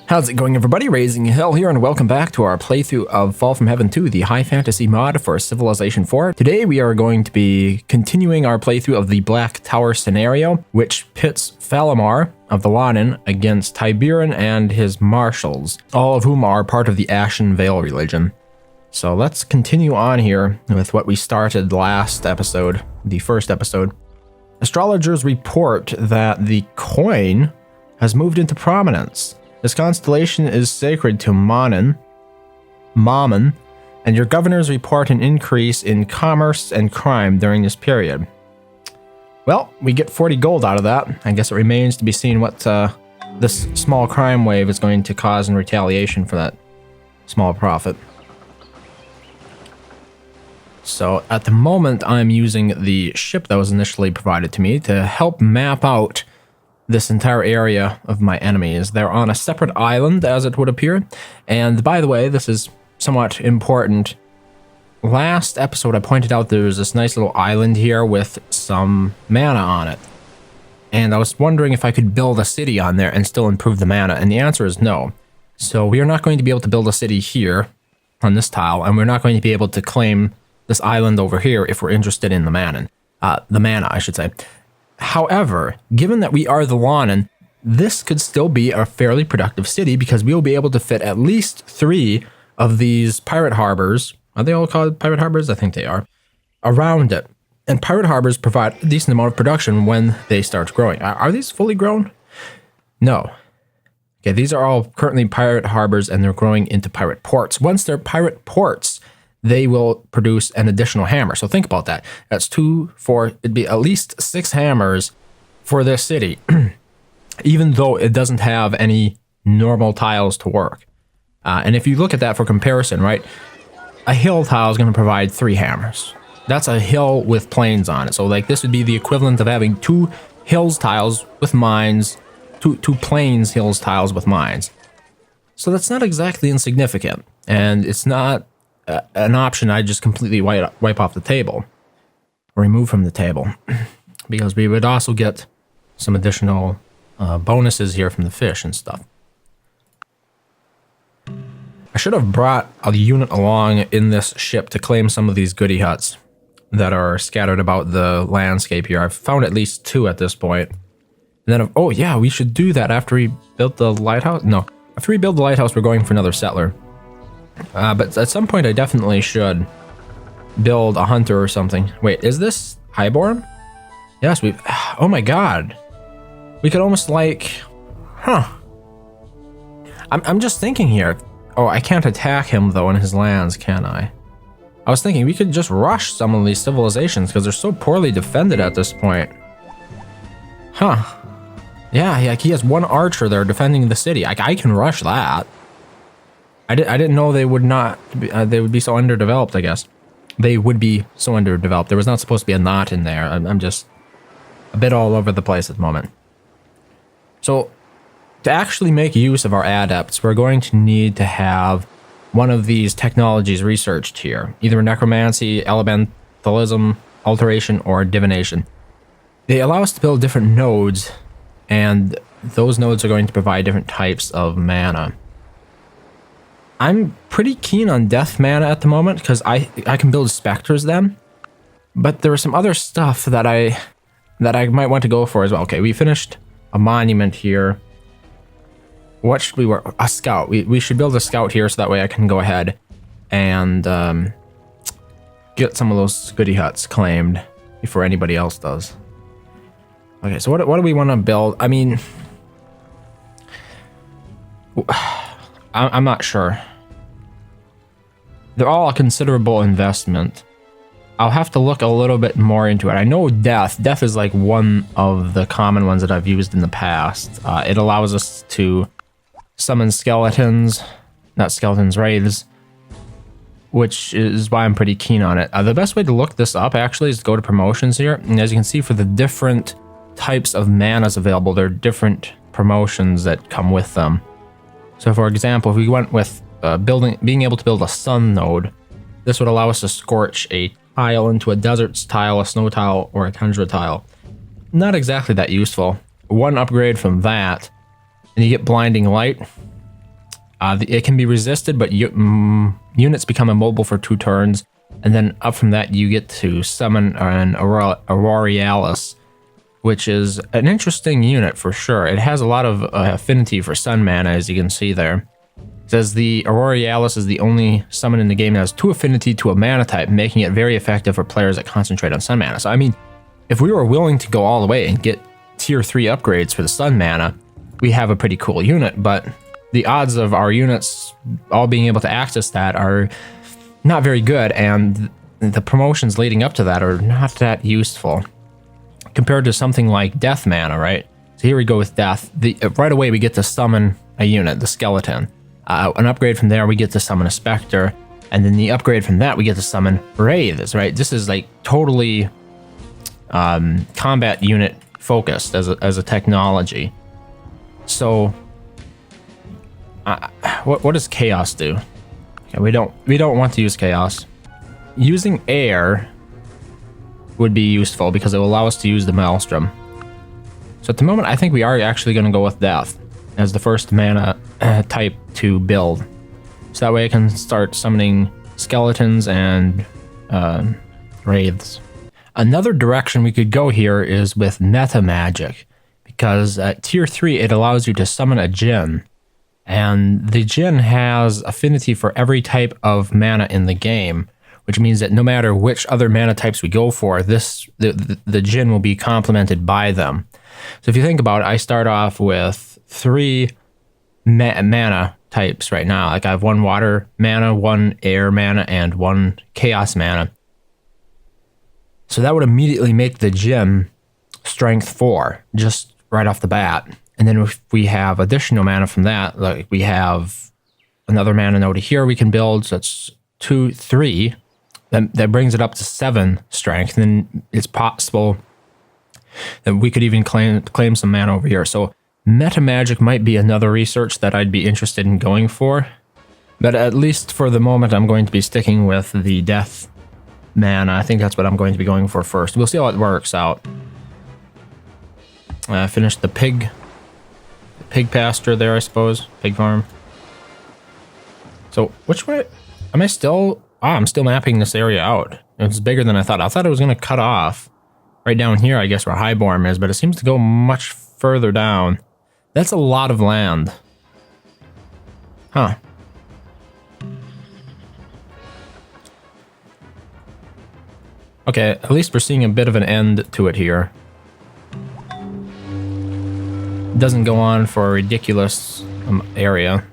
How's it going, everybody? RazingHel here, and welcome back to our playthrough of Fall from Heaven 2, the high fantasy mod for Civilization 4. Today we are going to be continuing our playthrough of the Black Tower scenario, which pits Falamar of the Lonin against Tiberan and his marshals, all of whom are part of the Ashen Veil religion. So let's continue on here with what we started last episode, the first episode. Astrologers report that the coin has moved into prominence. This constellation is sacred to Mammon, and your governors report an increase in commerce and crime during this period. Well, we get 40 gold out of that. I guess it remains to be seen what this small crime wave is going to cause in retaliation for that small profit. So at the moment, I'm using the ship that was initially provided to me to help map out this entire area of my enemies. They're on a separate island, as it would appear. And by the way, this is somewhat important. Last episode, I pointed out there was this nice little island here with some mana on it. And I was wondering if I could build a city on there and still improve the mana, and the answer is no. So we are not going to be able to build a city here on this tile, and we're not going to be able to claim this island over here if we're interested in the mana, I should say. However, given that we are the Lonin, this could still be a fairly productive city because we'll be able to fit at least 3 of these pirate harbors. Are they all called pirate harbors? I think they are. Around it. And pirate harbors provide a decent amount of production when they start growing. Are these fully grown? No. Okay, these are all currently pirate harbors and they're growing into pirate ports. Once they're pirate ports, they will produce an additional hammer. So think about that. That's 2, 4, it'd be at least 6 hammers for this city, even though it doesn't have any normal tiles to work. And if you look at that for comparison, right, a hill tile is going to provide 3 hammers. That's a hill with plains on it. So like this would be the equivalent of having 2 hills tiles with mines, two plains hills tiles with mines. So that's not exactly insignificant, and it's not an option I just completely wipe off the table or remove from the table, because we would also get some additional bonuses here from the fish and stuff. I should have brought a unit along in this ship to claim some of these goody huts that are scattered about the landscape here. I've found at least 2 at this point. And then, oh yeah, we should do that after we built the lighthouse. No, after we build the lighthouse, we're going for another settler. But at some point, I definitely should build a hunter or something. Wait, is this highborn? Yes, we... Oh my god. We could almost like... Huh. I'm just thinking here. Oh, I can't attack him, though, in his lands, can I? I was thinking we could just rush some of these civilizations because they're so poorly defended at this point. Huh. Yeah, he has 1 archer there defending the city. I can rush that. I didn't know they would not. They would be so underdeveloped. I guess they would be so underdeveloped. There was not supposed to be a knot in there. I'm just a bit all over the place at the moment. So to actually make use of our adepts, we're going to need to have one of these technologies researched here, either necromancy, elementalism, alteration, or divination. They allow us to build different nodes, and those nodes are going to provide different types of mana. I'm pretty keen on death mana at the moment because I can build specters then, but there was some other stuff that I might want to go for as well. Okay, we finished a monument here. What should we work? A scout. We should build a scout here so that way I can go ahead and get some of those goody huts claimed before anybody else does. Okay, so what do we want to build? I mean, I'm not sure. They're all a considerable investment. I'll have to look a little bit more into it. I know death. Death is like one of the common ones that I've used in the past. It allows us to summon skeletons, not skeletons, wraiths, which is why I'm pretty keen on it. The best way to look this up actually is to go to promotions here. And as you can see, for the different types of manas available, there are different promotions that come with them. So for example, if we went with being able to build a sun node, this would allow us to scorch a tile into a deserts tile, a snow tile, or a tundra tile. Not exactly that useful. One upgrade from that, and you get blinding light. It can be resisted, but units become immobile for 2 turns. And then up from that, you get to summon an Aurealis, which is an interesting unit for sure. It has a lot of affinity for sun mana, as you can see there. It says the Aurealis is the only summon in the game that has 2 affinity to a mana type, making it very effective for players that concentrate on sun mana. So, I mean, if we were willing to go all the way and get tier 3 upgrades for the sun mana, we have a pretty cool unit, but the odds of our units all being able to access that are not very good, and the promotions leading up to that are not that useful compared to something like death mana, right? So here we go with death. Right away we get to summon a unit, the skeleton. An upgrade from there, we get to summon a specter, and then the upgrade from that, we get to summon wraiths, right? This is like totally combat unit focused as a technology. So, what does chaos do? Okay, we don't want to use chaos. Using air would be useful because it will allow us to use the maelstrom. So at the moment, I think we are actually going to go with death as the first mana type to build. So that way I can start summoning skeletons and wraiths. Another direction we could go here is with meta magic, because at tier 3 it allows you to summon a djinn, and the djinn has affinity for every type of mana in the game, which means that no matter which other mana types we go for, the djinn will be complemented by them. So if you think about it, I start off with 3 mana types right now. Like I have 1 water mana, 1 air mana, and 1 chaos mana. So that would immediately make the djinn strength 4, just right off the bat. And then if we have additional mana from that, like we have another mana node here we can build, so that's 2, 3. That brings it up to 7 strength. And then it's possible that we could even claim some mana over here. So meta magic might be another research that I'd be interested in going for. But at least for the moment, I'm going to be sticking with the death mana. I think that's what I'm going to be going for first. We'll see how it works out. Finished the pig pasture there, I suppose. Pig farm. So which way? Am I still... I'm still mapping this area out. It's bigger than I thought. I thought it was going to cut off right down here, I guess, where Highborn is, but it seems to go much further down. That's a lot of land. Huh. Okay, at least we're seeing a bit of an end to it here. It doesn't go on for a ridiculous area.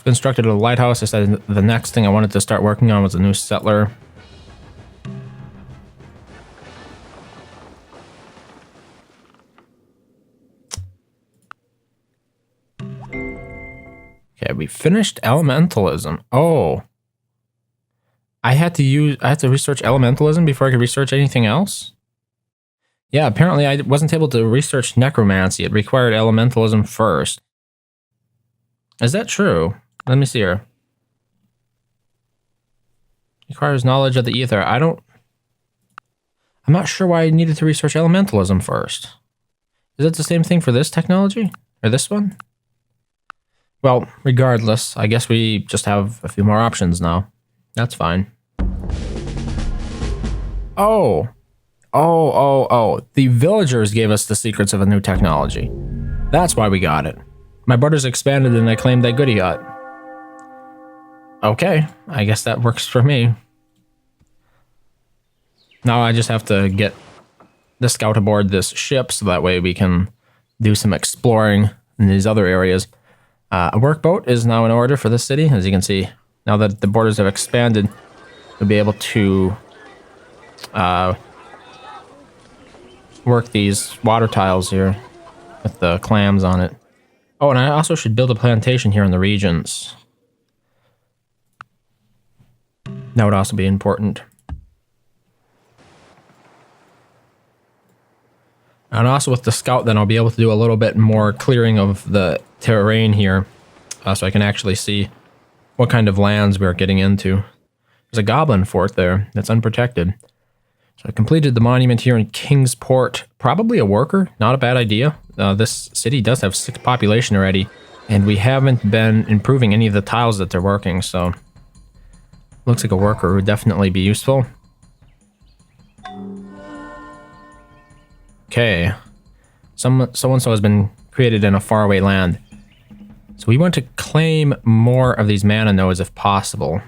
Constructed a lighthouse. I said the next thing I wanted to start working on was a new settler. Okay, we finished elementalism. Oh. I had to research elementalism before I could research anything else? Yeah, apparently I wasn't able to research necromancy. It required elementalism first. Is that true? Let me see here. Requires knowledge of the ether. I'm not sure why I needed to research elementalism first. Is it the same thing for this technology? Or this one? Well, regardless, I guess we just have a few more options now. That's fine. Oh. The villagers gave us the secrets of a new technology. That's why we got it. My borders expanded and I claimed that goodie hut. Okay, I guess that works for me. Now I just have to get the scout aboard this ship so that way we can do some exploring in these other areas. A workboat is now in order for this city. As you can see, now that the borders have expanded, we'll be able to work these water tiles here with the clams on it. Oh, and I also should build a plantation here in the regions. That would also be important. And also with the scout, then I'll be able to do a little bit more clearing of the terrain here, so I can actually see what kind of lands we're getting into. There's a goblin fort there that's unprotected. So I completed the monument here in Kingsport. Probably a worker, not a bad idea. This city does have 6 population already, and we haven't been improving any of the tiles that they're working, so looks like a worker would definitely be useful. Okay, so-and-so has been created in a faraway land. So we want to claim more of these mana nodes if possible.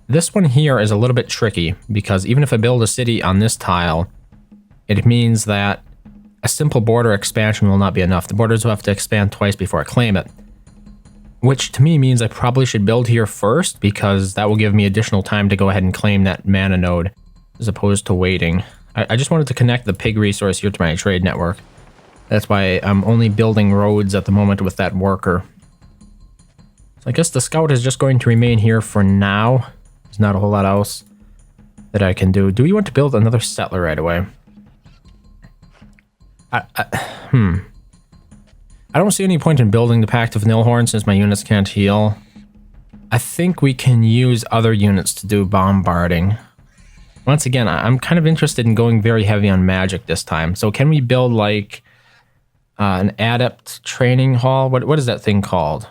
This one here is a little bit tricky because even if I build a city on this tile, it means that a simple border expansion will not be enough. The borders will have to expand twice before I claim it. Which to me means I probably should build here first because that will give me additional time to go ahead and claim that mana node as opposed to waiting. I just wanted to connect the pig resource here to my trade network. That's why I'm only building roads at the moment with that worker. So I guess the scout is just going to remain here for now. There's not a whole lot else that I can do. Do we want to build another settler right away? I don't see any point in building the Pact of Nilhorn since my units can't heal. I think we can use other units to do bombarding. Once again, I'm kind of interested in going very heavy on magic this time. So can we build like an adept training hall? What is that thing called?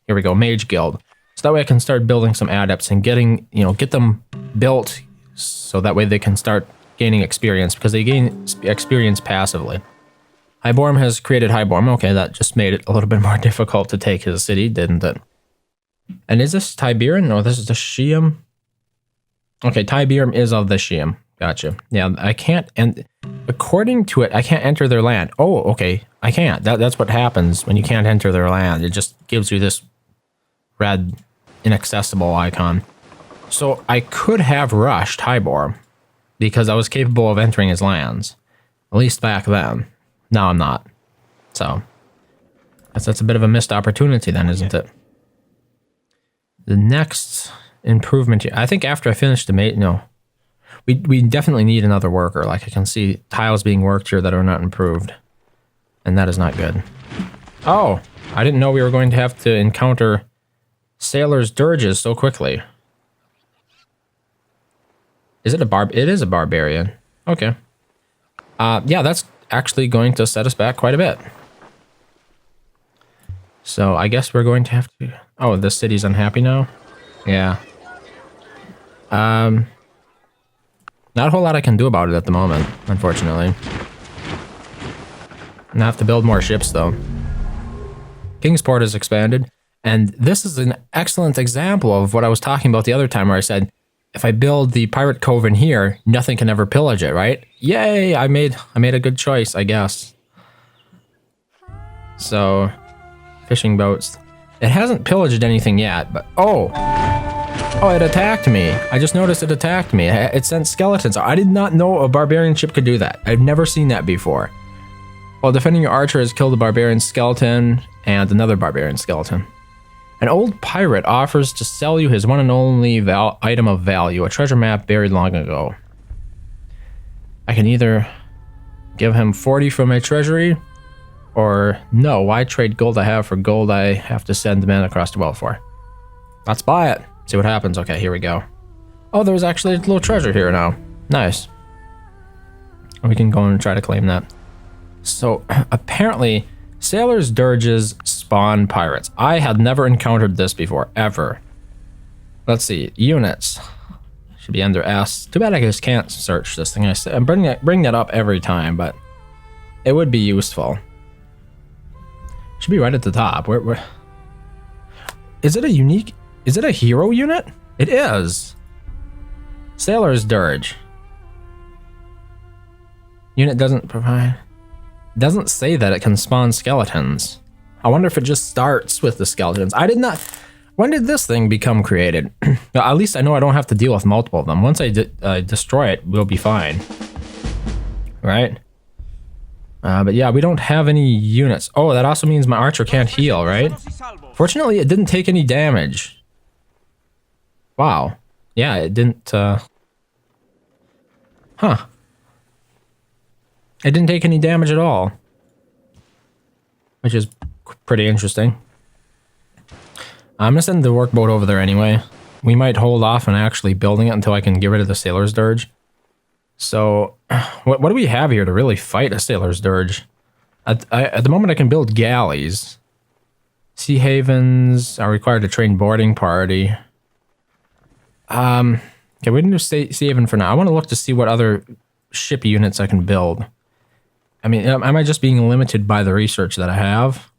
Here we go, Mage Guild. So that way I can start building some adepts and get them built so that way they can start gaining experience because they gain experience passively. Highborm has created Highborm. Okay, that just made it a little bit more difficult to take his city, didn't it? And is this Tiberian? No, this is the Shiam. Okay, Tiberium is of the Shiam. Gotcha. Yeah, I can't, and according to it, I can't enter their land. Oh, okay, I can't. That's what happens when you can't enter their land. It just gives you this red inaccessible icon. So I could have rushed Highborm because I was capable of entering his lands, at least back then. Now I'm not. So that's a bit of a missed opportunity then, isn't it? The next improvement here, I think after I finish the mate, no. We definitely need another worker. Like I can see tiles being worked here that are not improved. And that is not good. Oh, I didn't know we were going to have to encounter sailors' dirges so quickly. Is it a it is a barbarian. Okay. Yeah, that's actually going to set us back quite a bit. So I guess we're going to have to... Oh, the city's unhappy now? Yeah. Not a whole lot I can do about it at the moment, unfortunately. I have to build more ships, though. Kingsport is expanded, and this is an excellent example of what I was talking about the other time where I said, if I build the pirate cove in here, nothing can ever pillage it, right? Yay! I made a good choice, I guess. So, fishing boats. It hasn't pillaged anything yet, but oh, it attacked me. I just noticed it attacked me. It sent skeletons. I did not know a barbarian ship could do that. I've never seen that before. While defending, your archer has killed a barbarian skeleton and another barbarian skeleton. An old pirate offers to sell you his one and only item of value, a treasure map buried long ago. I can either give him 40 from my treasury, or no, why trade gold I have for gold I have to send men across the world for? Let's buy it. See what happens. Okay, here we go. Oh, there's actually a little treasure here now. Nice. We can go and try to claim that. So, apparently, sailors' dirges spawn pirates. I had never encountered this before, ever. Let's see, units. Should be under S. Too bad I just can't search this thing. I bring that up every time, but it would be useful. Should be right at the top. Where? Is it a unique... Is it a hero unit? It is. Sailor's Dirge. Unit doesn't provide... Doesn't say that it can spawn skeletons. I wonder if it just starts with the skeletons. I did not... When did this thing become created? At least I know I don't have to deal with multiple of them. Once I destroy it, we'll be fine. Right? But yeah, we don't have any units. Oh, that also means my archer can't heal, right? Fortunately, it didn't take any damage. Wow. Yeah, it didn't... Huh. It didn't take any damage at all. Which is pretty interesting. I'm gonna send the workboat over there anyway. We might hold off on actually building it until I can get rid of the sailor's dirge. So, what do we have here to really fight a Sailor's Dirge? At the moment, I can build galleys. Sea havens are required to train boarding party. Okay, we can do sea haven for now. I want to look to see what other ship units I can build. I mean, am I just being limited by the research that I have?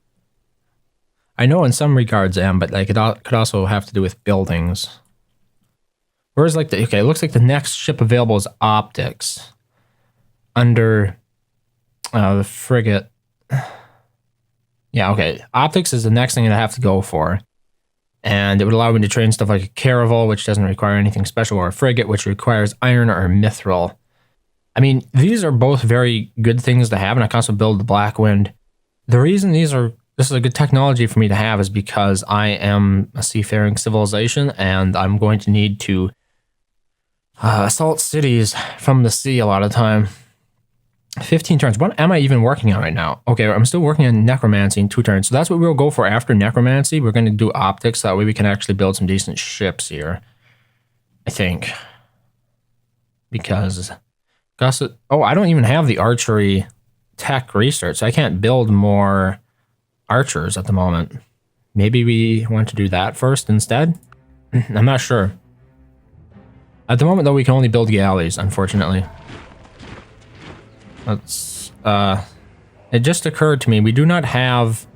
I know in some regards I am, but like it could also have to do with buildings. Whereas like okay, it looks like the next ship available is optics. Under the frigate. Yeah, okay. Optics is the next thing that I have to go for. And it would allow me to train stuff like a caravel, which doesn't require anything special, or a frigate, which requires iron or mithril. I mean, these are both very good things to have, and I can also build the Black Wind. The reason this is a good technology for me to have is because I am a seafaring civilization, and I'm going to need to assault cities from the sea a lot of time. 15 turns. What am I even working on right now? Okay, I'm still working on necromancy in 2 turns. So that's what we'll go for after necromancy. We're going to do optics. That way we can actually build some decent ships here. I think. Because... oh, I don't even have the archery tech research. So I can't build more archers at the moment. Maybe we want to do that first instead? I'm not sure. At the moment, though, we can only build galleys, unfortunately. Let's, it just occurred to me, we do not have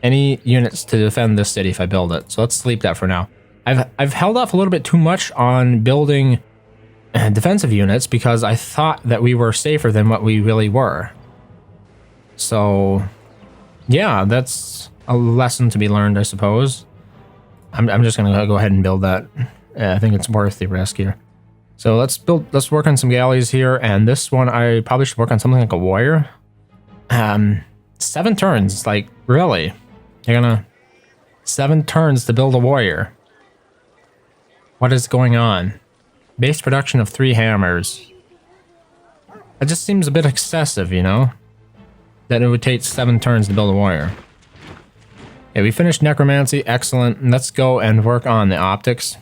any units to defend this city if I build it. So let's sleep that for now. I've held off a little bit too much on building defensive units because I thought that we were safer than what we really were. So, yeah, that's a lesson to be learned, I suppose. I'm just going to go ahead and build that. I think it's worth the risk here. So let's work on some galleys here, and this one I probably should work on something like a warrior. 7 turns, like, really? You're gonna... 7 turns to build a warrior. What is going on? Base production of 3 hammers. It just seems a bit excessive, you know? That it would take 7 turns to build a warrior. Okay, we finished necromancy, excellent. Let's go and work on the optics.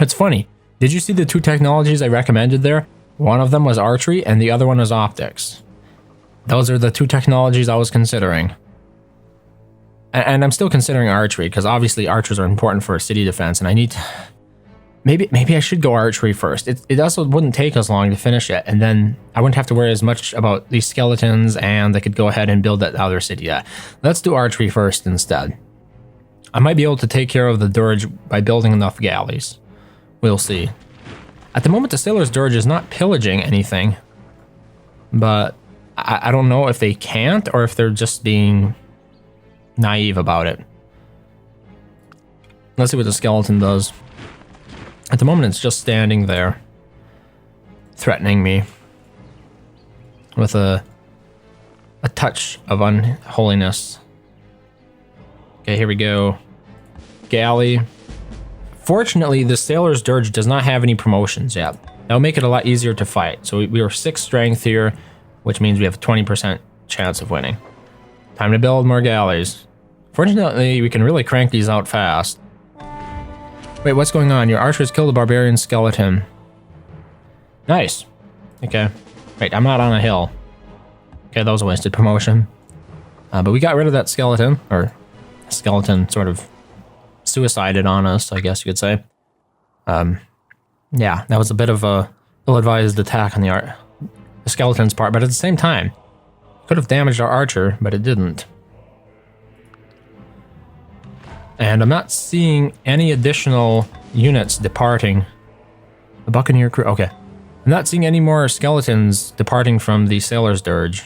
It's funny. Did you see the 2 technologies I recommended there? One of them was archery, and the other one was optics. Those are the 2 technologies I was considering. And I'm still considering archery, because obviously archers are important for city defense, and I need to... Maybe I should go archery first. It also wouldn't take as long to finish it, and then I wouldn't have to worry as much about these skeletons, and I could go ahead and build that other city. Yeah, let's do archery first instead. I might be able to take care of the dirge by building enough galleys. We'll see. At the moment, the Sailor's Dirge is not pillaging anything, but I don't know if they can't or if they're just being naive about it. Let's see what the skeleton does. At the moment, it's just standing there, threatening me with a touch of unholiness. Okay, here we go. Galley. Fortunately, the Sailor's Dirge does not have any promotions yet. That'll make it a lot easier to fight. So we are 6 strength here, which means we have a 20% chance of winning. Time to build more galleys. Fortunately, we can really crank these out fast. Wait, what's going on? Your archers killed a barbarian skeleton. Nice. Okay. Wait, I'm not on a hill. Okay, that was a wasted promotion. But we got rid of that skeleton, or skeleton sort of suicided on us, I guess you could say. Yeah, that was a bit of a ill-advised attack on the skeleton's part, but at the same time, could have damaged our archer, but it didn't. And I'm not seeing any additional units departing. The Buccaneer crew, okay. I'm not seeing any more skeletons departing from the Sailor's Dirge.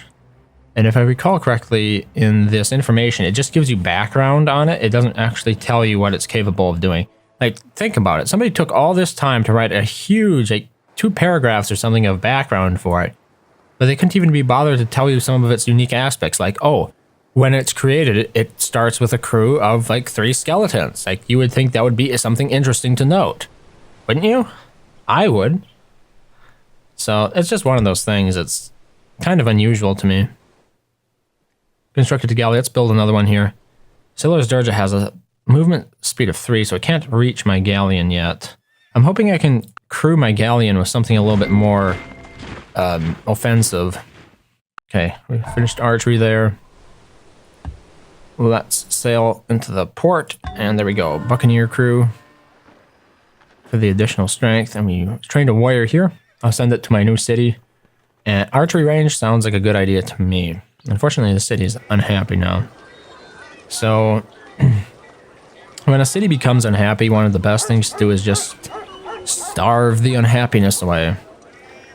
And if I recall correctly, in this information, it just gives you background on it. It doesn't actually tell you what it's capable of doing. Like, think about it. Somebody took all this time to write a huge, like, 2 paragraphs or something of background for it. But they couldn't even be bothered to tell you some of its unique aspects. Like, oh, when it's created, it starts with a crew of, like, 3 skeletons. Like, you would think that would be something interesting to note. Wouldn't you? I would. So, it's just one of those things. It's kind of unusual to me. Constructed a galley. Let's build another one here. Sailor's Dirge has a movement speed of 3, so I can't reach my galleon yet. I'm hoping I can crew my galleon with something a little bit more offensive. Okay, we finished archery there. Let's sail into the port, and there we go. Buccaneer crew for the additional strength, and we trained a warrior here. I'll send it to my new city. And archery range sounds like a good idea to me. Unfortunately, the city is unhappy now. So, when a city becomes unhappy, one of the best things to do is just starve the unhappiness away.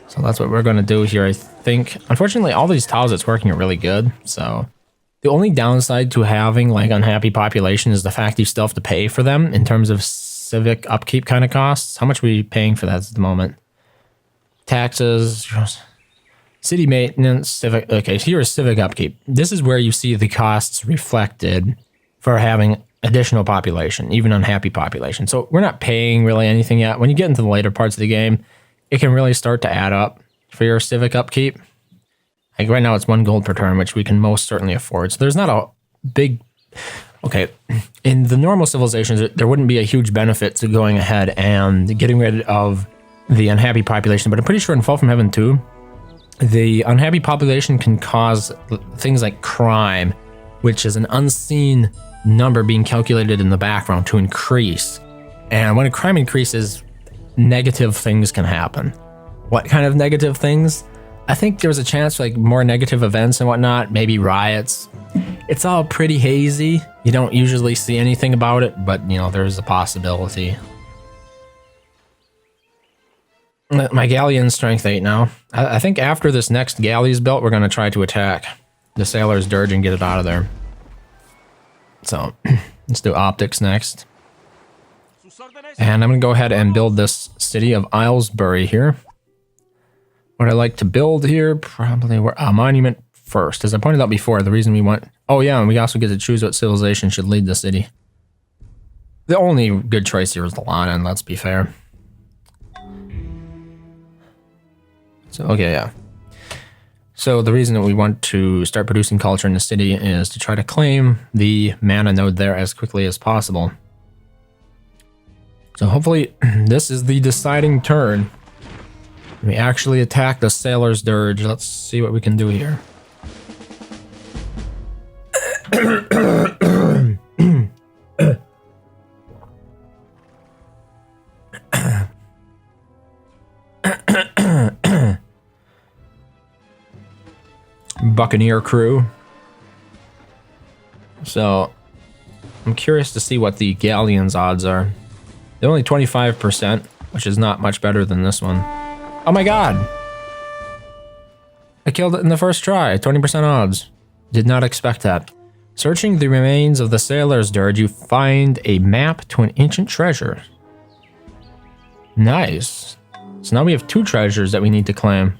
So that's what we're going to do here, I think. Unfortunately, all these tiles that's working are really good. So the only downside to having like unhappy population is the fact you still have to pay for them in terms of civic upkeep kind of costs. How much are we paying for that at the moment? Taxes, city maintenance, civic. Okay, so here is civic upkeep. This is where you see the costs reflected for having additional population, even unhappy population. So we're not paying really anything yet. When you get into the later parts of the game, it can really start to add up for your civic upkeep. Like right now it's 1 gold per turn, which we can most certainly afford. So there's not a big... Okay, in the normal civilizations, there wouldn't be a huge benefit to going ahead and getting rid of the unhappy population. But I'm pretty sure in Fall from Heaven 2, the unhappy population can cause things like crime, which is an unseen number being calculated in the background to increase. And when a crime increases, negative things can happen. What kind of negative things? I think there's a chance for like more negative events and whatnot, maybe riots. It's all pretty hazy. You don't usually see anything about it, but you know, there's a possibility. My galleon's strength 8 now. I think after this next galley is built, we're going to try to attack the sailor's dirge and get it out of there. So let's do optics next. And I'm going to go ahead and build this city of Islesbury here. What I like to build here, probably a monument first. As I pointed out before, the reason we want... Oh yeah, and we also get to choose what civilization should lead the city. The only good choice here is the Lanan, let's be fair. So, okay, yeah. So the reason that we want to start producing culture in the city is to try to claim the mana node there as quickly as possible. So hopefully this is the deciding turn. We actually attack the sailor's dirge. Let's see what we can do here. Buccaneer crew. So I'm curious to see what the galleon's odds are. They're only 25%, which is not much better than this one. Oh my god! I killed it in the first try, 20% odds. Did not expect that. Searching the remains of the sailor's dirge, you find a map to an ancient treasure. Nice. So now we have 2 treasures that we need to claim.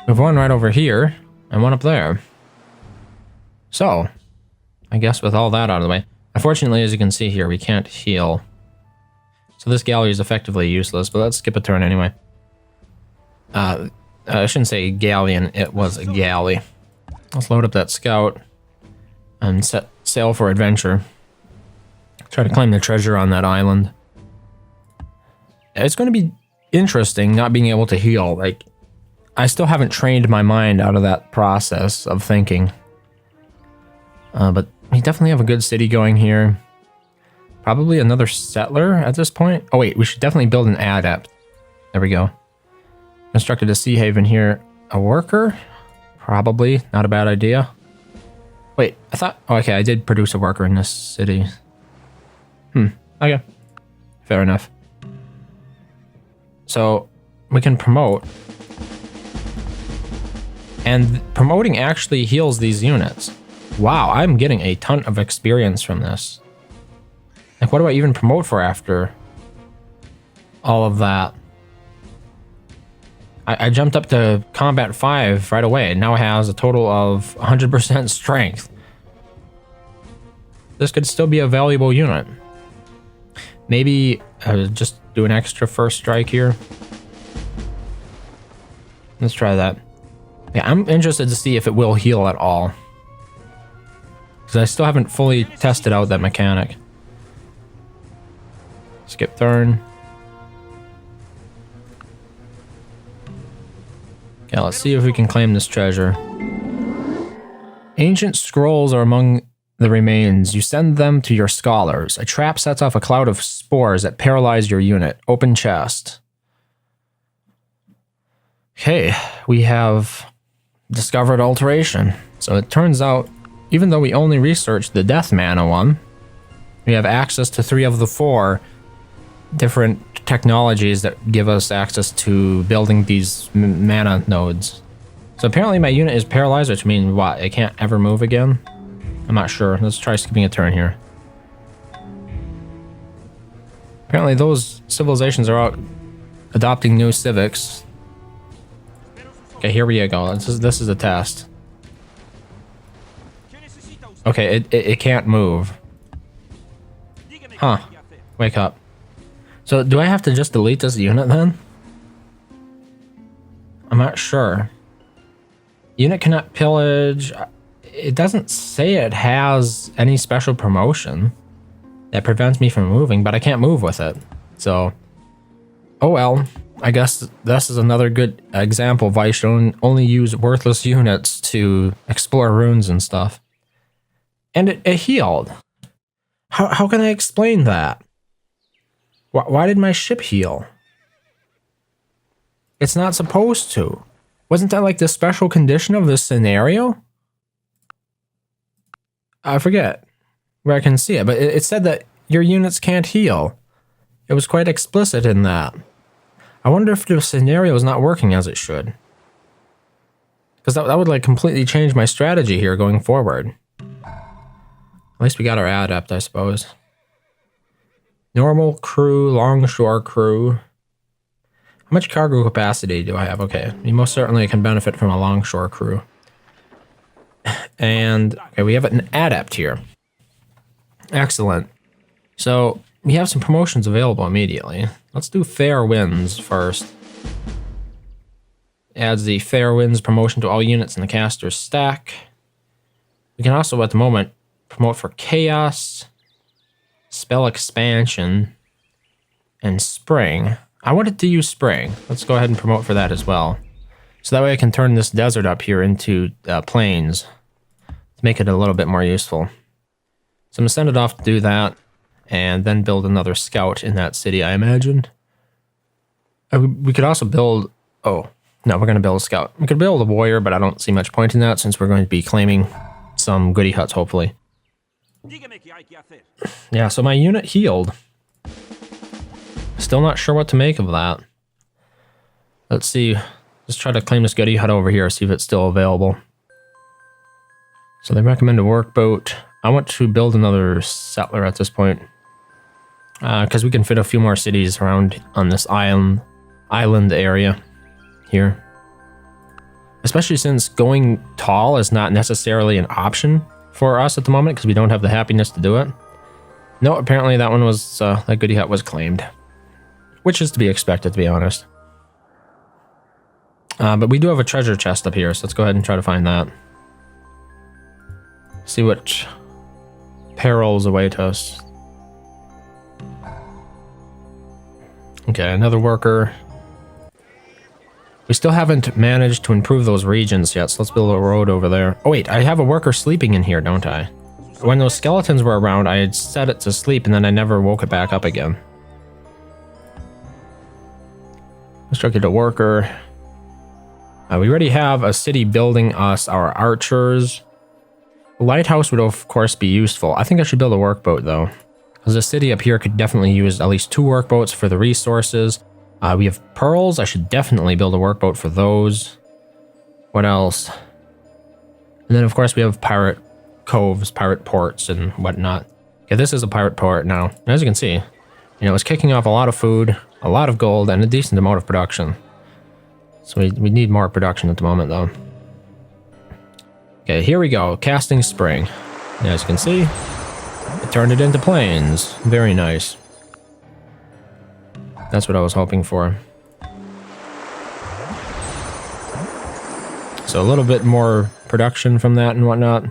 We have one right over here, and one up there. So, I guess with all that out of the way. Unfortunately, as you can see here, we can't heal. So this galley is effectively useless, but let's skip a turn anyway. I shouldn't say galleon, it was a galley. Let's load up that scout and set sail for adventure. Try to claim the treasure on that island. It's going to be interesting not being able to heal. Like, I still haven't trained my mind out of that process of thinking. But we definitely have a good city going here. Probably another settler at this point. Oh wait, we should definitely build an adept. There we go. Constructed a sea haven here. A worker? Probably not a bad idea. Wait, I thought... Oh, okay, I did produce a worker in this city. Okay. Fair enough. So, we can promote. And promoting actually heals these units. Wow, I'm getting a ton of experience from this. Like, what do I even promote for after all of that? I jumped up to combat 5 right away, and now it has a total of 100% strength. This could still be a valuable unit. Maybe just do an extra first strike here. Let's try that. Yeah, I'm interested to see if it will heal at all. Because I still haven't fully tested out that mechanic. Skip turn. Yeah, let's see if we can claim this treasure. Ancient scrolls are among the remains. You send them to your scholars. A trap sets off a cloud of spores that paralyze your unit. Open chest. Okay, we have discovered alteration. So it turns out, even though we only researched the death mana one, we have access to 3 of the 4 different technologies that give us access to building these mana nodes. So apparently my unit is paralyzed, which means what? It can't ever move again? I'm not sure. Let's try skipping a turn here. Apparently those civilizations are out adopting new civics. Okay, here we go. This is a test. Okay, it can't move. Huh. Wake up. So do I have to just delete this unit then? I'm not sure. Unit cannot pillage. It doesn't say it has any special promotion that prevents me from moving, but I can't move with it. So, oh well. I guess this is another good example of why you should only use worthless units to explore runes and stuff. And it healed. How can I explain that? Why did my ship heal? It's not supposed to. Wasn't that like the special condition of this scenario? I forget where I can see it, but it said that your units can't heal. It was quite explicit in that. I wonder if the scenario is not working as it should. Because that would like completely change my strategy here going forward. At least we got our adept, I suppose. Normal crew, longshore crew. How much cargo capacity do I have? Okay, you most certainly can benefit from a longshore crew. And okay, we have an adept here. Excellent. So we have some promotions available immediately. Let's do Fair Winds first. Adds the Fair Winds promotion to all units in the caster's stack. We can also, at the moment, promote for Chaos, Spell Expansion, and Spring. I wanted to use Spring. Let's go ahead and promote for that as well. So that way I can turn this desert up here into plains to make it a little bit more useful. So I'm going to send it off to do that, and then build another scout in that city, I imagined. We could also build... Oh, no, we're going to build a scout. We could build a warrior, but I don't see much point in that since we're going to be claiming some goody huts, hopefully. Yeah, so my unit healed. Still not sure what to make of that. Let's see. Let's try to claim this goody hut over here, see if it's still available. So they recommend a workboat. I want to build another settler at this point. Because we can fit a few more cities around on this island area here. Especially since going tall is not necessarily an option for us at the moment because we don't have the happiness to do it. No, apparently that one was, that goody hut was claimed. Which is to be expected, to be honest. But we do have a treasure chest up here, so let's go ahead and try to find that. See what perils await us. Okay, another worker. We still haven't managed to improve those regions yet, so let's build a road over there. Oh wait, I have a worker sleeping in here, don't I? When those skeletons were around, I had set it to sleep and then I never woke it back up again. Constructed a worker. We already have a city building us our archers. A lighthouse would of course be useful. I think I should build a workboat though. Because the city up here could definitely use at least 2 workboats for the resources. We have pearls. I should definitely build a workboat for those. What else? And then of course we have pirate coves, pirate ports and whatnot. Okay, this is a pirate port now. And as you can see, you know, it's kicking off a lot of food, a lot of gold, and a decent amount of production. So we need more production at the moment though. Okay, here we go. Casting Spring. And as you can see, it turned it into plains. Very nice. That's what I was hoping for. So a little bit more production from that and whatnot.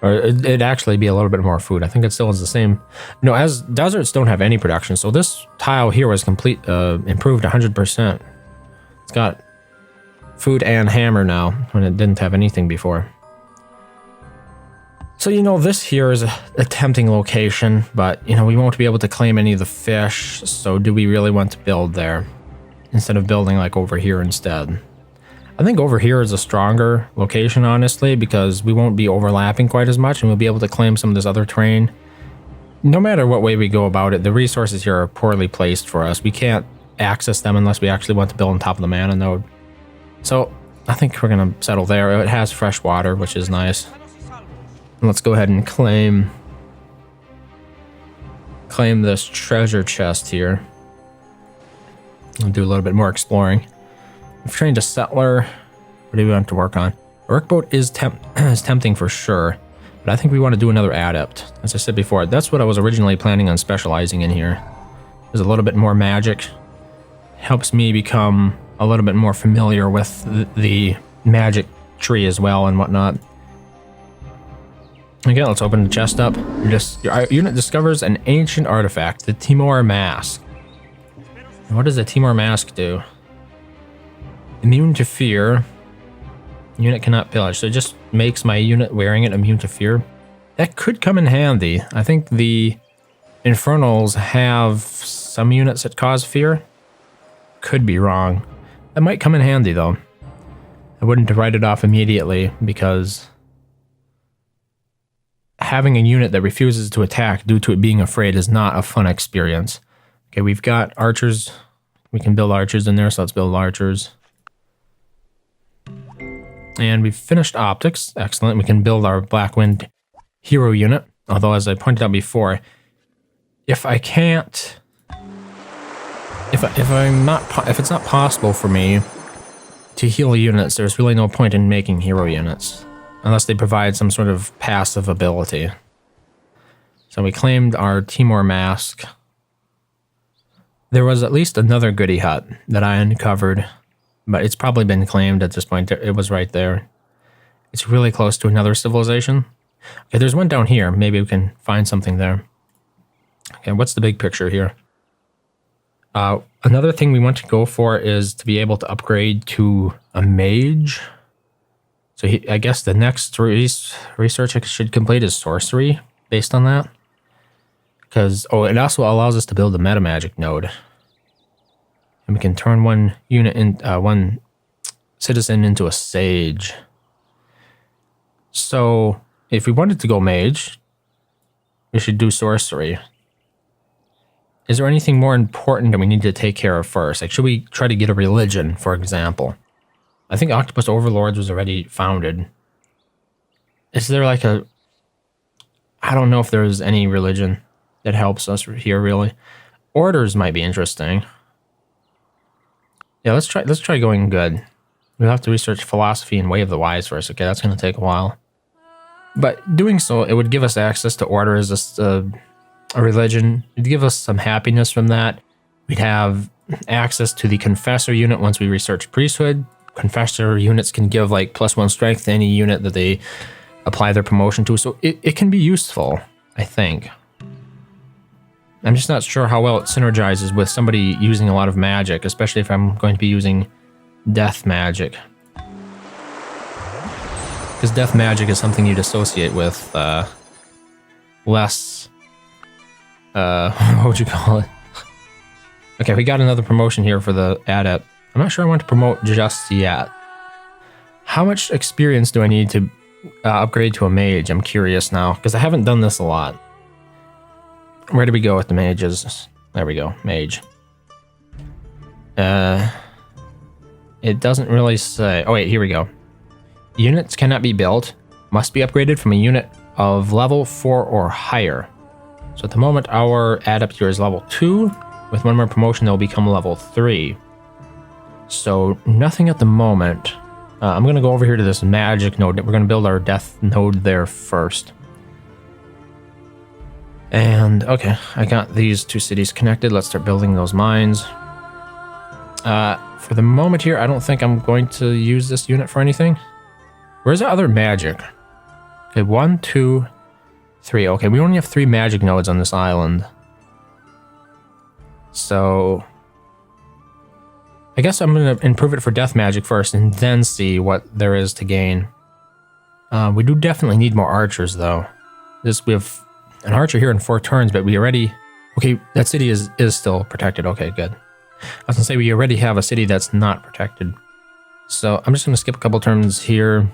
Or it'd actually be a little bit more food. I think it still is the same. No, as deserts don't have any production. So this tile here was improved 100%. It's got food and hammer now, when it didn't have anything before. So, you know, this here is a tempting location, but, you know, we won't be able to claim any of the fish, so do we really want to build there? Instead of building, like, over here instead. I think over here is a stronger location, honestly, because we won't be overlapping quite as much, and we'll be able to claim some of this other terrain. No matter what way we go about it, the resources here are poorly placed for us. We can't access them unless we actually want to build on top of the mana node. So, I think we're going to settle there. It has fresh water, which is nice. Let's go ahead and claim this treasure chest here. I'll do a little bit more exploring. We've trained a settler. What do we want to work on? A workboat is tempting for sure, but I think we want to do another adept. As I said before, that's what I was originally planning on specializing in here. There's a little bit more magic. Helps me become a little bit more familiar with the magic tree as well and whatnot. Okay, let's open the chest up. Your unit discovers an ancient artifact, the Timor Mask. What does the Timor Mask do? Immune to fear. Unit cannot pillage. So it just makes my unit wearing it immune to fear. That could come in handy. I think the Infernals have some units that cause fear. Could be wrong. That might come in handy though. I wouldn't write it off immediately because having a unit that refuses to attack due to it being afraid is not a fun experience. Okay, we've got archers. We can build archers in there, so let's build archers. And we've finished optics. Excellent. We can build our Blackwind hero unit. Although, as I pointed out before, if I can't... If it's not possible for me to heal units, there's really no point in making hero units. Unless they provide some sort of passive ability. So we claimed our Timor Mask. There was at least another goody hut that I uncovered, but it's probably been claimed at this point. It was right there. It's really close to another civilization. Okay, there's one down here. Maybe we can find something there. Okay, what's the big picture here? Another thing we want to go for is to be able to upgrade to a mage. So I guess the next research I should complete is sorcery, based on that. Because, oh, it also allows us to build a meta magic node. And we can turn one citizen into a sage. So, if we wanted to go mage, we should do sorcery. Is there anything more important that we need to take care of first? Like, should we try to get a religion, for example? I think Octopus Overlords was already founded. Is there like a... I don't know if there's any religion that helps us here, really. Orders might be interesting. Yeah, let's try going good. We'll have to research philosophy and Way of the Wise first. Okay, that's going to take a while. But doing so, it would give us access to order as a religion. It'd give us some happiness from that. We'd have access to the Confessor unit once we research priesthood. Confessor units can give like +1 strength to any unit that they apply their promotion to. So it can be useful, I think. I'm just not sure how well it synergizes with somebody using a lot of magic, especially if I'm going to be using death magic. Because death magic is something you'd associate with less... what would you call it? Okay, we got another promotion here for the adept. I'm not sure I want to promote just yet. How much experience do I need to upgrade to a mage? I'm curious now, because I haven't done this a lot. Where do we go with the mages? There we go, mage. It doesn't really say... Oh wait, here we go. Units cannot be built. Must be upgraded from a unit of level 4 or higher. So at the moment, our adept here is level 2. With one more promotion, they'll become level 3. So nothing at the moment. I'm going to go over here to this magic node. We're going to build our death node there first. And, okay, I got these two cities connected. Let's start building those mines. For the moment here, I don't think I'm going to use this unit for anything. Where's the other magic? Okay, 1, 2, 3. Okay, we only have 3 magic nodes on this island. So... I guess I'm going to improve it for death magic first and then see what there is to gain. We do definitely need more archers, though. We have an archer here in 4 turns, but we already... Okay, that city is still protected. Okay, good. I was going to say we already have a city that's not protected. So I'm just going to skip a couple turns here.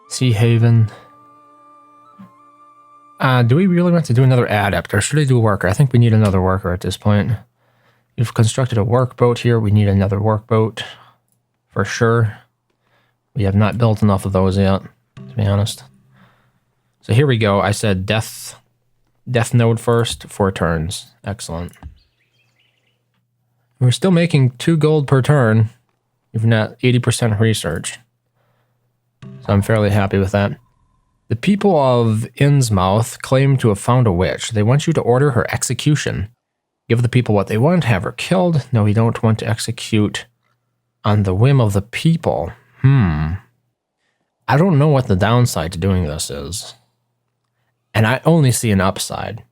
Sea Haven. Do we really want to do another adept, or should I do a worker? I think we need another worker at this point. We've constructed a workboat here. We need another workboat for sure. We have not built enough of those yet, to be honest. So here we go. I said death node first, 4 turns. Excellent. We're still making 2 gold per turn. We've not 80% research. So I'm fairly happy with that. The people of Innsmouth claim to have found a witch. They want you to order her execution. Give the people what they want, have her killed. No, we don't want to execute on the whim of the people. I don't know what the downside to doing this is. And I only see an upside.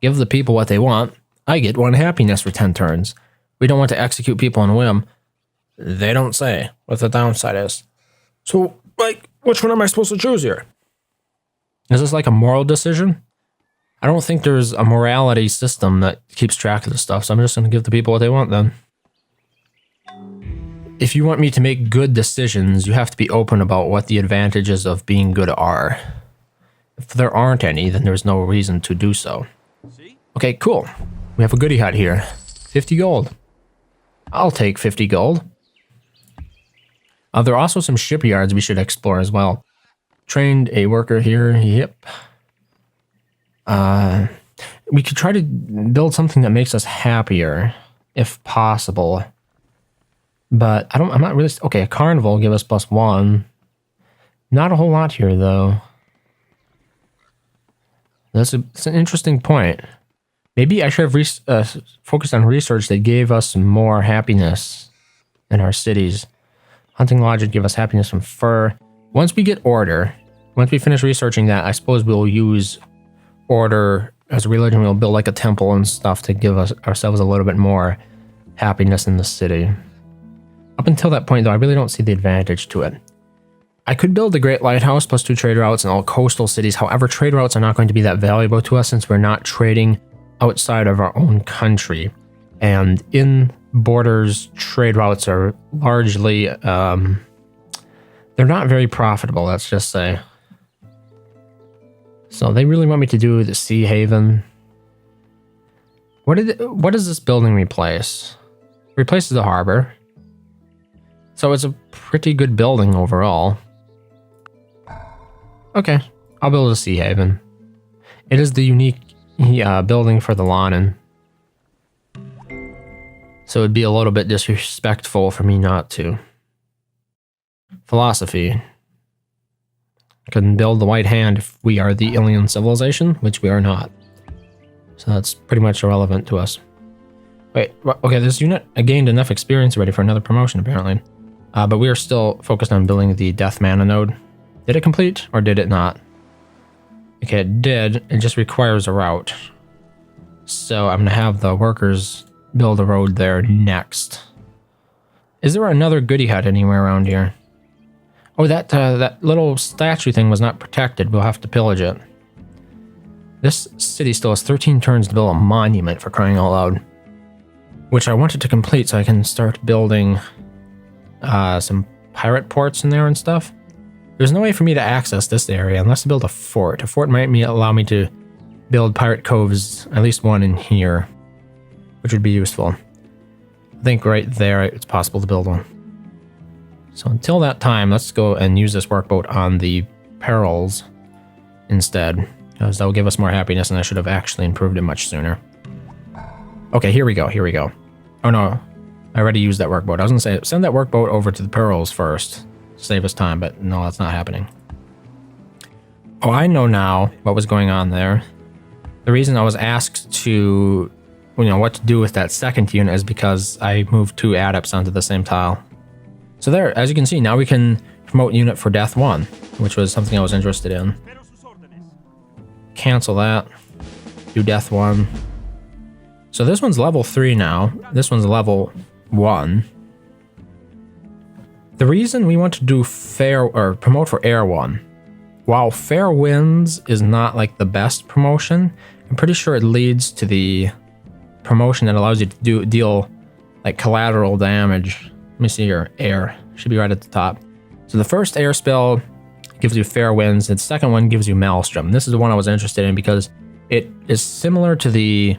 Give the people what they want. I get 1 happiness for 10 turns. We don't want to execute people on a whim. They don't say what the downside is. So, like, which one am I supposed to choose here? Is this like a moral decision? I don't think there's a morality system that keeps track of this stuff, so I'm just going to give the people what they want then. If you want me to make good decisions, you have to be open about what the advantages of being good are. If there aren't any, then there's no reason to do so. Okay, cool. We have a goodie hut here. 50 gold. I'll take 50 gold. There are also some shipyards we should explore as well. Trained a worker here. Yep. We could try to build something that makes us happier, if possible. But I'm not really... Okay, a carnival will give us +1. Not a whole lot here, though. It's an interesting point. Maybe I should have focused on research that gave us more happiness in our cities. Hunting Lodge would give us happiness from fur. Once we get order, once we finish researching that, I suppose we'll use order as a religion. We'll build like a temple and stuff to give ourselves a little bit more happiness in the city. Up until that point, though, I really don't see the advantage to it. I could build a great lighthouse plus 2 trade routes in all coastal cities. However, trade routes are not going to be that valuable to us since we're not trading outside of our own country. And in borders, trade routes are largely, they're not very profitable, let's just say. So they really want me to do the Sea Haven. What does this building replace? It replaces the harbor. So it's a pretty good building overall. Okay, I'll build a Sea Haven. It is the unique building for the Lannan. So it'd be a little bit disrespectful for me not to. Philosophy. Can build the White Hand if we are the alien civilization, which we are not. So that's pretty much irrelevant to us. Wait, okay, this unit gained enough experience already for another promotion, apparently. But we are still focused on building the Death Mana node. Did it complete, or did it not? Okay, it did. It just requires a route. So I'm going to have the workers build a road there next. Is there another goodie hut anywhere around here? Oh, that little statue thing was not protected. We'll have to pillage it. This city still has 13 turns to build a monument, for crying out loud. Which I wanted to complete so I can start building some pirate ports in there and stuff. There's no way for me to access this area unless I build a fort. A fort might allow me to build pirate coves, at least one in here, which would be useful. I think right there it's possible to build one. So until that time, let's go and use this workboat on the perils instead, because that will give us more happiness, and I should have actually improved it much sooner. Okay, here we go, here we go. Oh no, I already used that workboat. I was going to say, send that workboat over to the perils first, save us time, but no, that's not happening. Oh, I know now what was going on there. The reason I was asked to, what to do with that second unit is because I moved 2 adepts onto the same tile. So there, as you can see, now we can promote unit for Death 1, which was something I was interested in. Cancel that. Do Death 1. So this one's level 3 now. This one's level 1. The reason we want to do fair or promote for Air 1, while Fair Winds is not like the best promotion, I'm pretty sure it leads to the promotion that allows you to deal like collateral damage. Let me see here. Air should be right at the top. So the first air spell gives you Fair Winds. The second one gives you Maelstrom. This is the one I was interested in because it is similar to the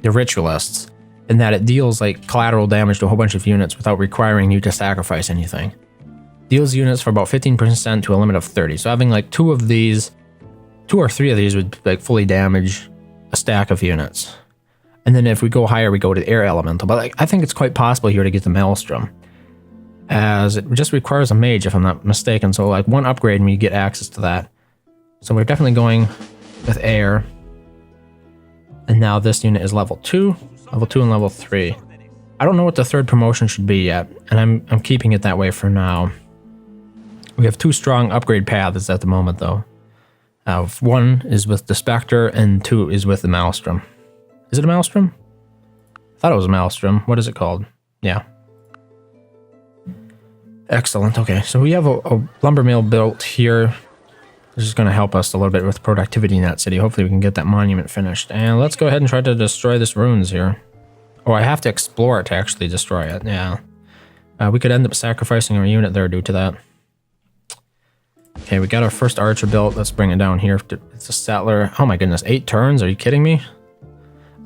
Ritualists in that it deals like collateral damage to a whole bunch of units without requiring you to sacrifice anything. Deals units for about 15% to a limit of 30. So having like 2 or 3 of these would like fully damage a stack of units. And then if we go higher, we go to the Air Elemental. But like, I think it's quite possible here to get the Maelstrom, as it just requires a mage if I'm not mistaken. So like 1 upgrade and we get access to that. So we're definitely going with Air. And now this unit is level 2 and level 3. I don't know what the 3rd promotion should be yet, and I'm keeping it that way for now. We have 2 strong upgrade paths at the moment, though. 1 is with the Spectre, and 2 is with the Maelstrom. Is it a Maelstrom? I thought it was a Maelstrom. What is it called? Yeah. Excellent. Okay, so we have a lumber mill built here. This is going to help us a little bit with productivity in that city. Hopefully we can get that monument finished. And let's go ahead and try to destroy this ruins here. Oh, I have to explore it to actually destroy it. Yeah. We could end up sacrificing our unit there due to that. Okay, we got our first archer built. Let's bring it down here. It's a settler. Oh my goodness, 8 turns? Are you kidding me?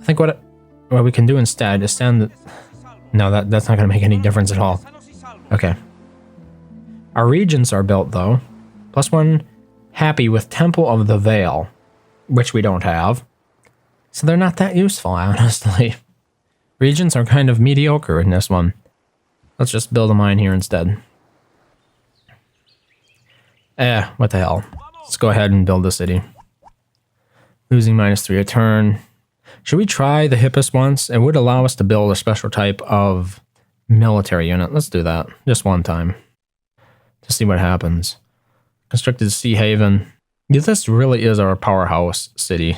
I think what we can do instead is send... No, that's not going to make any difference at all. Okay. Our regents are built, though. +1... happy with Temple of the Veil, which we don't have. So they're not that useful, honestly. Regents are kind of mediocre in this one. Let's just build a mine here instead. What the hell. Let's go ahead and build the city. Losing -3 a turn. Should we try the hippest once? It would allow us to build a special type of military unit. Let's do that. Just one time. To see what happens. Constructed Sea Haven. Yeah, this really is our powerhouse city.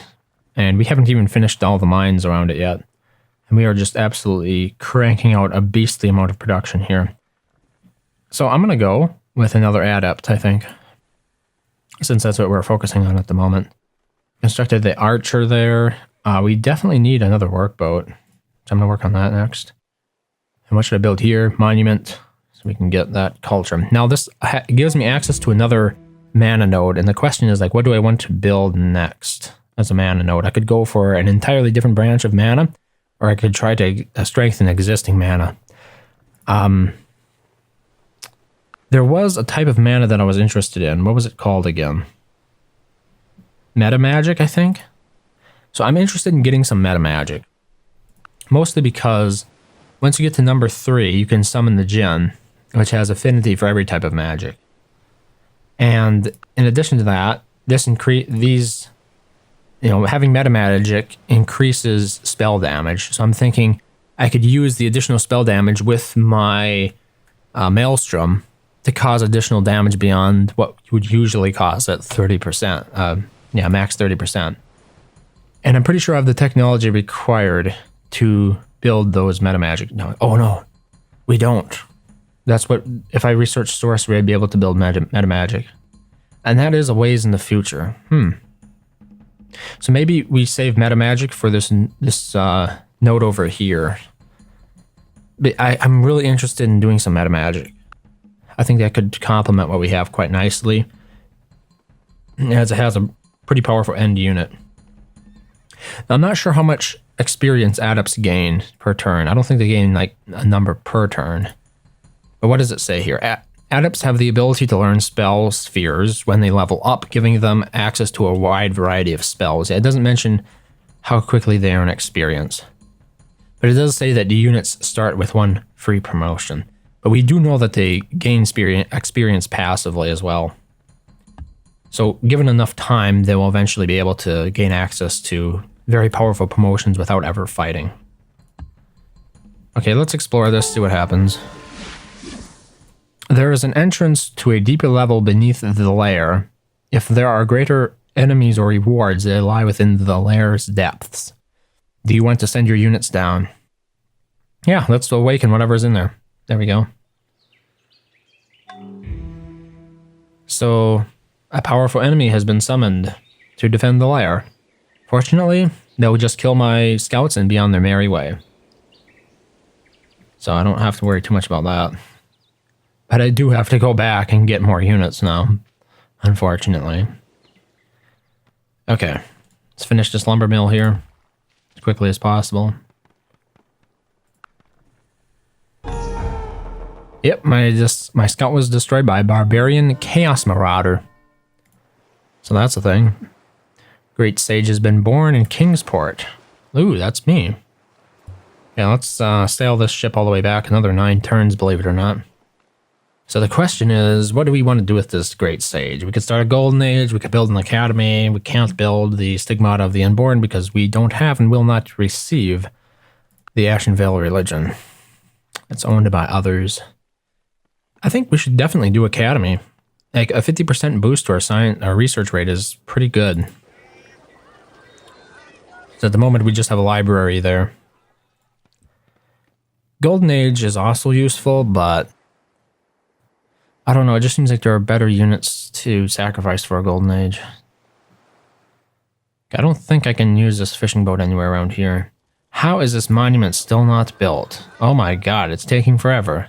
And we haven't even finished all the mines around it yet. And we are just absolutely cranking out a beastly amount of production here. So I'm going to go with another adept, I think. Since that's what we're focusing on at the moment. Constructed the archer there. We definitely need another workboat. So I'm going to work on that next. And what should I build here? Monument. So we can get that culture. Now this gives me access to another mana node. And the question is like, what do I want to build next as a mana node? I could go for an entirely different branch of mana. Or I could try to strengthen existing mana. There was a type of mana that I was interested in. What was it called again? Meta magic, I think. So I'm interested in getting some meta magic. Mostly because once you get to number 3, you can summon the Jinn, which has affinity for every type of magic. And in addition to that, having meta magic increases spell damage. So I'm thinking I could use the additional spell damage with my Maelstrom to cause additional damage beyond what would usually cause at 30%. Max 30%. And I'm pretty sure I have the technology required to build those meta magic. No, oh no, we don't. That's what, if I research sorcery, I'd be able to build meta magic. And that is a ways in the future. So maybe we save meta magic for this node over here. But I'm really interested in doing some meta magic. I think that could complement what we have quite nicely, as it has a pretty powerful end unit. Now, I'm not sure how much experience adepts gain per turn. I don't think they gain like a number per turn. But what does it say here? Adepts have the ability to learn spell spheres when they level up, giving them access to a wide variety of spells. It doesn't mention how quickly they earn experience. But it does say that the units start with 1 free promotion. But we do know that they gain experience passively as well. So given enough time, they will eventually be able to gain access to very powerful promotions without ever fighting. Okay, let's explore this, see what happens. There is an entrance to a deeper level beneath the lair. If there are greater enemies or rewards, they lie within the lair's depths. Do you want to send your units down? Yeah, let's awaken whatever's in there. There we go. So, a powerful enemy has been summoned to defend the lair. Fortunately, they'll just kill my scouts and be on their merry way. So I don't have to worry too much about that. But I do have to go back and get more units now, unfortunately. Okay, let's finish this lumber mill here as quickly as possible. Yep, my scout was destroyed by a barbarian chaos marauder. So that's a thing. Great sage has been born in Kingsport. Ooh, that's me. Yeah, let's sail this ship all the way back another 9 turns, believe it or not. So the question is, what do we want to do with this great sage? We could start a golden age, we could build an academy, we can't build the stigmata of the unborn because we don't have and will not receive the Ashen Veil religion. It's owned by others. I think we should definitely do academy. Like a 50% boost to our research rate is pretty good. So at the moment we just have a library there. Golden Age is also useful, but I don't know, it just seems like there are better units to sacrifice for a Golden Age. I don't think I can use this fishing boat anywhere around here. How is this monument still not built? Oh my god, it's taking forever.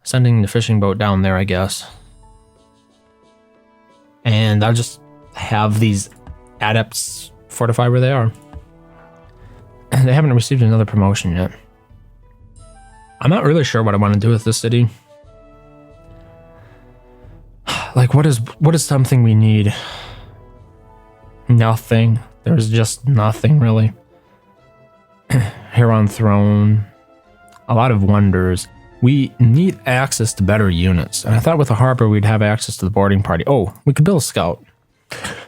Sending the fishing boat down there, I guess. And I'll just have these adepts fortify where they are. They haven't received another promotion yet. I'm not really sure what I want to do with this city. Like, what is something we need? Nothing. There's just nothing, really. Heron Throne. A lot of wonders. We need access to better units. And I thought with a harbor we'd have access to the boarding party. Oh, we could build a scout.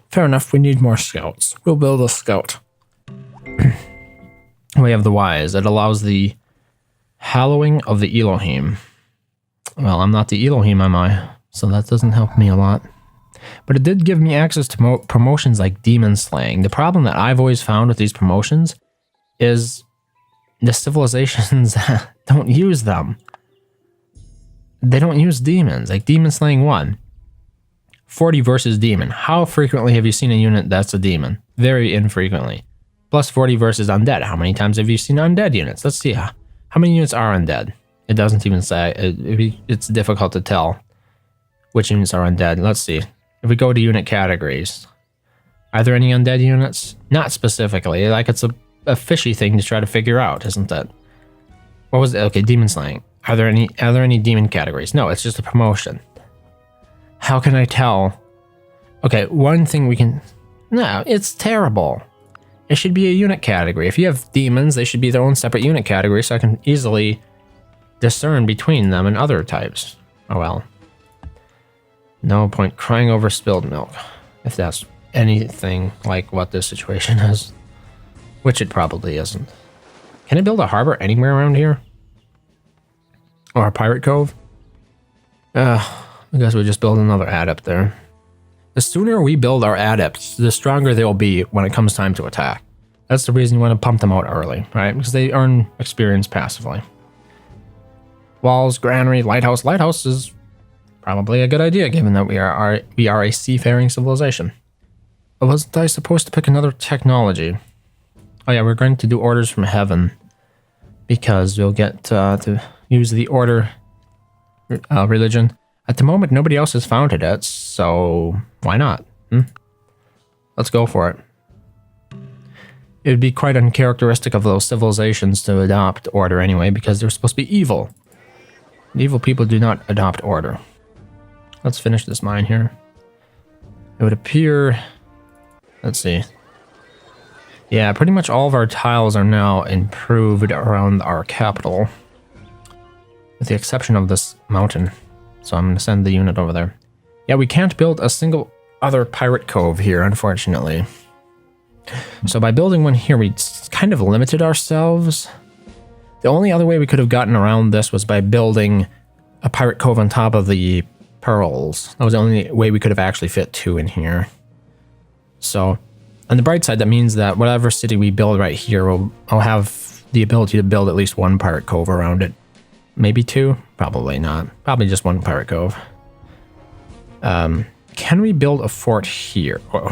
Fair enough, we need more scouts. We'll build a scout. We have the wise. It allows the hallowing of the Elohim. Well, I'm not the Elohim, am I? So that doesn't help me a lot. But it did give me access to promotions like demon slaying. The problem that I've always found with these promotions is the civilizations don't use them. They don't use demons. Like demon slaying 1. 40 versus demon. How frequently have you seen a unit that's a demon? Very infrequently. Plus 40 versus undead. How many times have you seen undead units? Let's see. How many units are undead? It doesn't even say. It's difficult to tell which units are undead. Let's see. If we go to unit categories, are there any undead units? Not specifically. Like it's a fishy thing to try to figure out, isn't it? What was it? Okay, demon slaying. Are there any demon categories? No, it's just a promotion. How can I tell? Okay, one thing we can... No, it's terrible. It should be a unit category. If you have demons, they should be their own separate unit category so I can easily discern between them and other types. Oh well. No point crying over spilled milk. If that's anything like what this situation is. Which it probably isn't. Can I build a harbor anywhere around here? Or a pirate cove? I guess we'll just build another adept there. The sooner we build our adepts, the stronger they'll be when it comes time to attack. That's the reason you want to pump them out early, right? Because they earn experience passively. Walls, granary, lighthouse. Lighthouse is probably a good idea given that we are a seafaring civilization. But wasn't I supposed to pick another technology? Oh yeah, we're going to do orders from heaven. Because we'll get to use the order religion. At the moment, nobody else has founded it, so why not? Let's go for it. It would be quite uncharacteristic of those civilizations to adopt order anyway, because they're supposed to be evil. Evil people do not adopt order. Let's finish this mine here. It would appear... Let's see. Yeah, pretty much all of our tiles are now improved around our capital. With the exception of this mountain. So I'm going to send the unit over there. Yeah, we can't build a single other pirate cove here, unfortunately. So by building one here, we kind of limited ourselves. The only other way we could have gotten around this was by building a pirate cove on top of the pearls. That was the only way we could have actually fit 2 in here. So On the bright side, that means that whatever city we build right here, I'll have the ability to build at least one pirate cove around it. Maybe two? Probably not. Probably just one pirate cove. Can we build a fort here? Oh,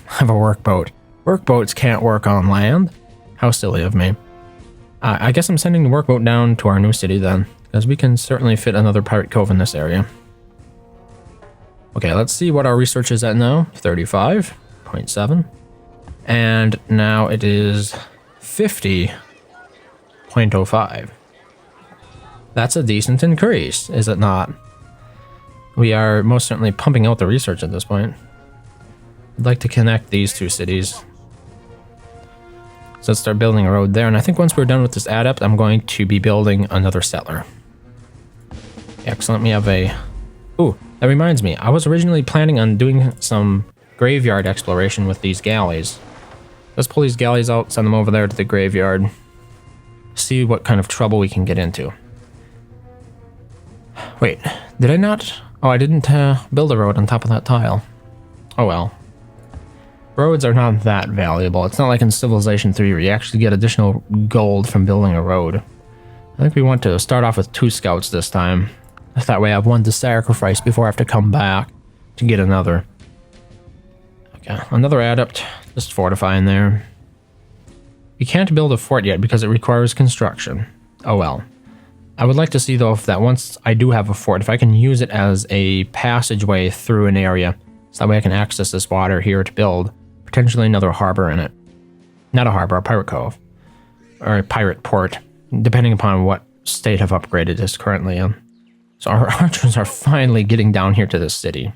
I have a workboat. Workboats can't work on land. How silly of me. I guess I'm sending the workboat down to our new city then, because we can certainly fit another pirate cove in this area. Okay, let's see what our research is at now. 35.7. And now it is 50.05. That's a decent increase, is it not? We are most certainly pumping out the research at this point. I'd like to connect these two cities. So let's start building a road there. And I think once we're done with this adept, I'm going to be building another settler. Excellent. We have a... Ooh, that reminds me. I was originally planning on doing some graveyard exploration with these galleys. Let's pull these galleys out, send them over there to the graveyard. See what kind of trouble we can get into. Wait, did I not? Oh, I didn't build a road on top of that tile. Oh well. Roads are not that valuable. It's not like in Civilization 3 where you actually get additional gold from building a road. I think we want to start off with 2 scouts this time. That way I have one to sacrifice before I have to come back to get another. Okay, another adept. Just fortifying there. We can't build a fort yet because it requires construction. Oh well. I would like to see though if that once I do have a fort, if I can use it as a passageway through an area. So that way I can access this water here to build potentially another harbor in it. Not a harbor, a pirate cove. Or a pirate port, depending upon what state I've upgraded this currently in. So our archers are finally getting down here to this city.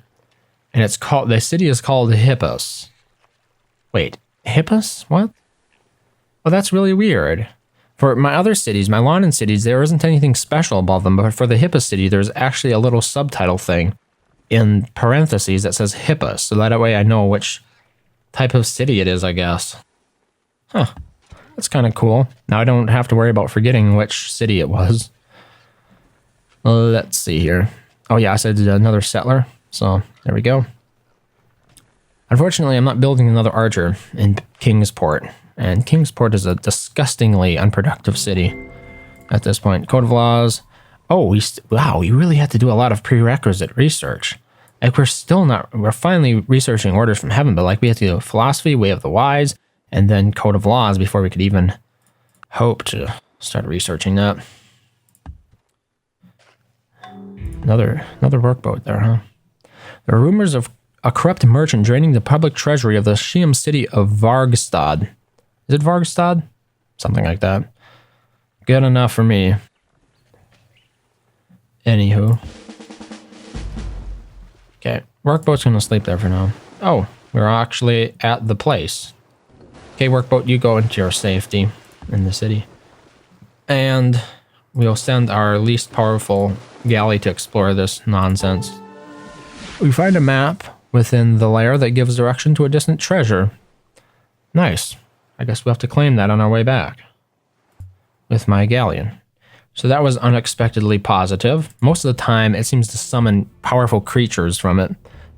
And it's called, the city is called Hippos. Wait, Hippos? What? Well, that's really weird. For my other cities, my London cities, there isn't anything special about them, but for the Hippos city, there's actually a little subtitle thing in parentheses that says Hippos, so that way I know which type of city it is, I guess. Huh, that's kind of cool. Now I don't have to worry about forgetting which city it was. Let's see here. Oh yeah, I said another settler, so there we go. Unfortunately, I'm not building another archer in Kingsport, and Kingsport is a disgustingly unproductive city at this point. Code of laws. Oh, wow, we really had to do a lot of prerequisite research. Like we're finally researching orders from heaven, but like we had to do philosophy, way of the wise, and then code of laws before we could even hope to start researching that. Another workboat there, huh? There are rumors of a corrupt merchant draining the public treasury of the Shiam city of Vargstad. Is it Vargstad? Something like that. Good enough for me. Anywho. Okay, workboat's gonna sleep there for now. Oh, we're actually at the place. Okay, workboat, you go into your safety in the city. And we'll send our least powerful galley to explore this nonsense. We find a map within the lair that gives direction to a distant treasure. Nice. I guess we'll have to claim that on our way back with my galleon. So that was unexpectedly positive. Most of the time, it seems to summon powerful creatures from it,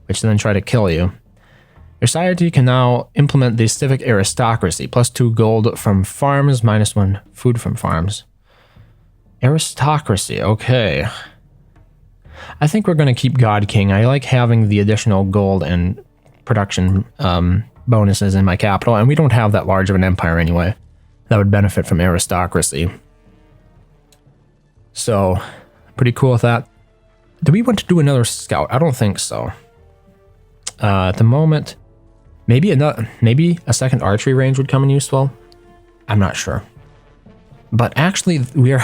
which then try to kill you. Your society can now implement the civic aristocracy, +2 gold from farms, -1 food from farms. Aristocracy, okay. I think we're going to keep God King. I like having the additional gold and production bonuses in my capital, and we don't have that large of an empire anyway that would benefit from aristocracy. So, pretty cool with that. Do we want to do another scout? I don't think so. At the moment, maybe a second archery range would come in useful. I'm not sure. But actually, we're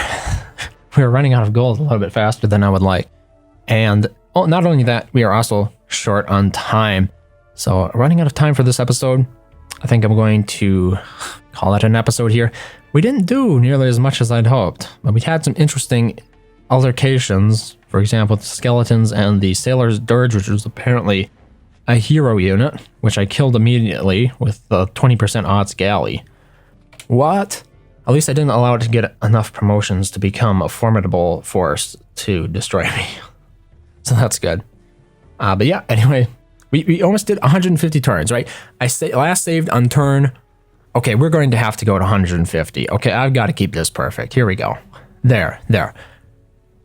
running out of gold a little bit faster than I would like. And not only that, we are also short on time. So running out of time for this episode, I think I'm going to call it an episode here. We didn't do nearly as much as I'd hoped, but we had some interesting altercations. For example, the skeletons and the Sailor's Dirge, which was apparently a hero unit, which I killed immediately with the 20% odds galley. What? At least I didn't allow it to get enough promotions to become a formidable force to destroy me. So that's good. But yeah, anyway, We almost did 150 turns, right? Last saved on turn. Okay, we're going to have to go to 150. Okay, I've got to keep this perfect. Here we go. There.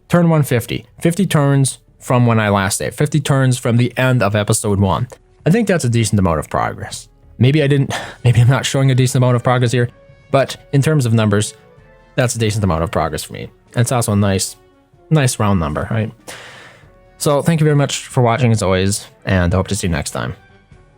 Turn 150. 50 turns from when I last saved. 50 turns from the end of episode 1. I think that's a decent amount of progress. Maybe I'm not showing a decent amount of progress here, but in terms of numbers, that's a decent amount of progress for me. And it's also a nice round number, right? So thank you very much for watching as always, and I hope to see you next time.